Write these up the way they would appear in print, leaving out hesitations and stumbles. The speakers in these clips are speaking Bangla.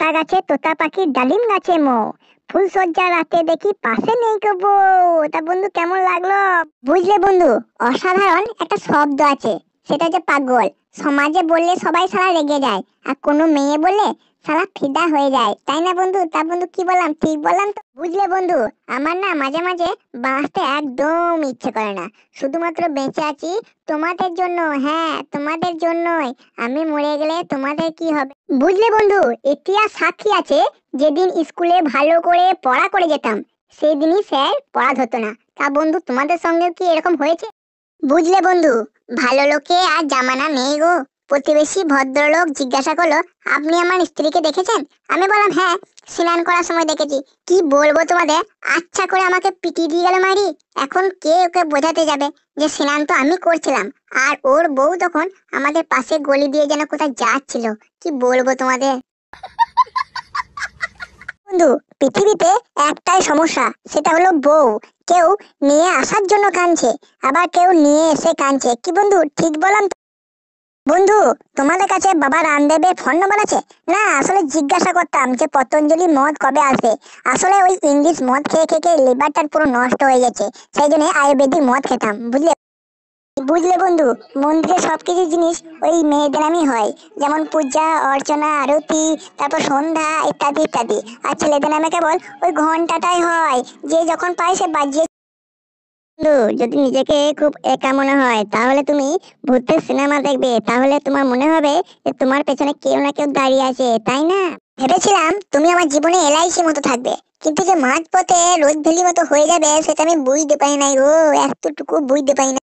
লতা গাছে তোতা পাখি ডালিম গাছে মো, ফুল সজ্জা রাতে দেখি পাশে নেই গো বউ। তা বন্ধু কেমন লাগলো? বুঝলে বন্ধু, অসাধারণ একটা শব্দ আছে, সেটা যে পাগল। সমাজে বললে সবাই সারা রেগে যায়, আর কোনো মেয়ে বললে সারা ফিদা হয়ে যায়, তাই না বন্ধু? তা বন্ধু কি বললাম, ঠিক বললাম তো? বুঝলে বন্ধু, আমার না মাঝে মাঝে বাঁচতে একদম ইচ্ছে করে না। শুধুমাত্র বেঁচে আছি তোমাদের জন্য, হ্যাঁ তোমাদের জন্যই। আমি মরে গেলে তোমাদের কি হবে? বুঝলে বন্ধু, ইতিহাস সাক্ষী আছে, যেদিন স্কুলে ভালো করে পড়া করে যেতাম সেই দিনই স্যার পড়া ধরতো না। তা বন্ধু তোমাদের সঙ্গে কি এরকম হয়েছে? বুঝলে বন্ধু, ভালো লোকে আর জামানা নেই গো। প্রতিবেশী ভদ্রলোক জিজ্ঞাসা করলো, আপনি আমার স্ত্রীকে দেখেছেন? আমি বললাম হ্যাঁ, স্নান করার সময় দেখেছি। কি বলবো তোমাদের, আচ্ছা করে আমাকে পিটিয়ে দিয়ে গেল মারি। এখন কে ওকে বোঝাতে যাবে যে স্নান তো আমি করছিলাম, আর ওর বউ তখন আমাদের পাশে গলি দিয়ে যেন কোথায় যাচ্ছিল। কি বলবো তোমাদের বন্ধু, পৃথিবীতে একটাই সমস্যা, সেটা হলো বউ। কেউ নিয়ে আসার জন্য কাঁদছে, আবার কেউ নিয়ে এসে কাঁদছে। কি বন্ধু ঠিক বললাম তো? বন্ধু, তোমাদের কাছে বাবা রামদেবের ফোন নম্বর আছে? না, আসলে জিজ্ঞাসা করতাম যে পতঞ্জলি মদ কবে আসবে। আসলে ওই ইংলিশ মদ খেয়ে খেয়ে খেয়ে লিভারটা পুরো নষ্ট হয়ে গেছে, সেই জন্য আয়ুর্বেদিক মদ খেতাম। বুঝলে বুঝলে বন্ধু, মন্দিরে সবকিছু জিনিস ওই মেয়েদের নামই হয়, যেমন পূজা অর্চনা আরতি, তারপর সন্ধ্যা ইত্যাদি ইত্যাদি। আর ছেলেদের নামে কেবল ওই ঘন্টাটাই হয়, যে যখন পায় সে বাজিয়ে। বন্ধু, যদি নিজেকে খুব একা মনে হয় তাহলে তুমি ভূতের সিনেমা দেখবে, তাহলে তোমার মনে হবে যে তোমার পেছনে কেউ না কেউ দাঁড়িয়ে আছে, তাই না? ভেবেছিলাম তুমি আমার জীবনে এলআইসি মতো থাকবে, কিন্তু যে মাঝ পথে রোজ ভেলি মতো হয়ে যাবে সেটা আমি বুঝতে পারি নাই গো, এতটুকু বুঝতে পারি না।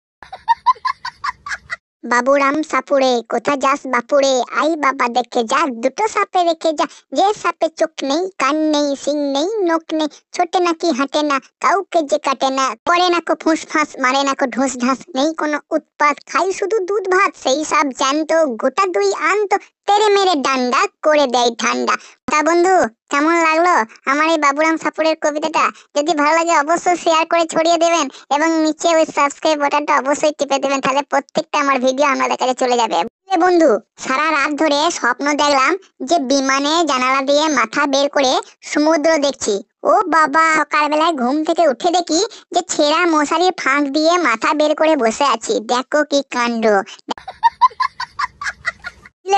বাবুরাম সাপুড়ে, কোথা যাস বাপুড়ে? আই বাবা দেখে যা, দুটো সাপে রেখে যা। যে সাপে চোখ নেই, কান নেই, সিং নেই, নখ নেই, ছোটে নাকি হাঁটে না, কাউকে যে কাটে না, করে না কো ফুঁস ফাঁস, মারে না কো ঢোস ঢাস, নেই কোনো উৎপাত, খাই শুধু দুধ ভাত, সেই সাপ জ্যান্ত, গোটা দুই আন্ত, তেরে মেরে ডান্ডা করে দেয় ঠান্ডা। তা বন্ধু, কেমন লাগলো আমার এই বাবুরাম সাপুড়ের কবিতাটা? যদি ভালো লাগে অবশ্যই শেয়ার করে ছড়িয়ে দেবেন, এবং নিচে ওই সাবস্ক্রাইব বাটনটা অবশ্যই টিপে দেবেন, তাহলে প্রত্যেকটা আমার ভিডিও আপনাদের কাছে চলে যাবে। বন্ধু, সারা রাত ধরে স্বপ্ন দেখলাম যে বিমানে জানালা দিয়ে মাথা বের করে সমুদ্র দেখছি। ও বাবা, সকালবেলায় ঘুম থেকে উঠে দেখি যে ছেঁড়া মশারির ফাঁক দিয়ে মাথা বের করে বসে আছি। দেখো কি কাণ্ড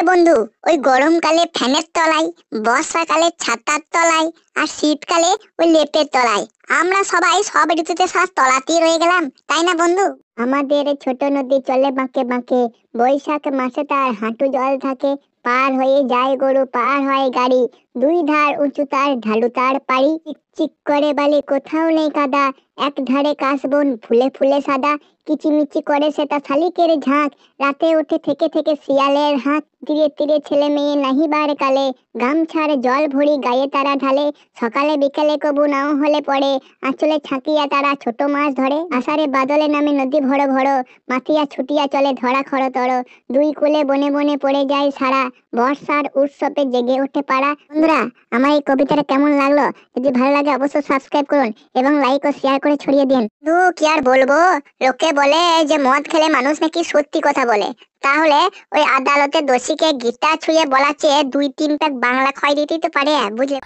বন্ধু, ওই গরমকালে ফ্যানের তলায়, বর্ষাকালে ছাতার তলায়, আর শীতকালে ওই লেপের তলায়। আমরা সবাই সব ঋতুতে শ্বাস তলাতেই রয়ে গেলাম, তাই না বন্ধু? আমাদের ছোট নদী চলে বাঁকে বাঁকে, বৈশাখ মাসে তার হাঁটু জল থাকে, পার হয়ে যায় গরু, পার হয় গাড়ি, দুই ধার উঁচু তার, ঢালু তার পাড়ি, চিক করে বালি, কোথাও নেই কাদা, এক ধারে কাশবন ফুলে ফুলে সাদা, কিচিমিচি করে সেটা শালিকের ঝাঁক, রাতে উঠে থেকে থেকে শিয়ালের হাঁক, তীরে তীরে ছেলে মেয়ে নাহিবার কালে, গামছার জল ভরি গায়ে তারা ঢালে, সকালে বিকেলে কবু নাও হলে পড়ে, আঁচলে ছাঁকিয়া তারা ছোট মাছ ধরে, আষাঢ়ে বাদলে নামে নদী ভড় ভড়, মাথিয়া ছুটিয়া চলে ধরা খড়তড়, দুই কুলে বনে বনে পড়ে যায় সারা, বর্ষার উৎসবে জেগে ওঠে পাড়া। বন্ধুরা, আমার এই কবিতাটা কেমন লাগলো? যদি ভালো লাগে অবশ্যই সাবস্ক্রাইব করুন এবং লাইক ও শেয়ার করে ছড়িয়ে দিন। কি আর বলবো, লোকে বলে যে মদ খেলে মানুষ নাকি সত্যি কথা বলে, তাহলে ওই আদালতে দোষীকে গীতা ছুঁয়ে বলা চেয়ে দুই তিন প্যাক বাংলা খয় দিতেই তো পারে, বুঝলে?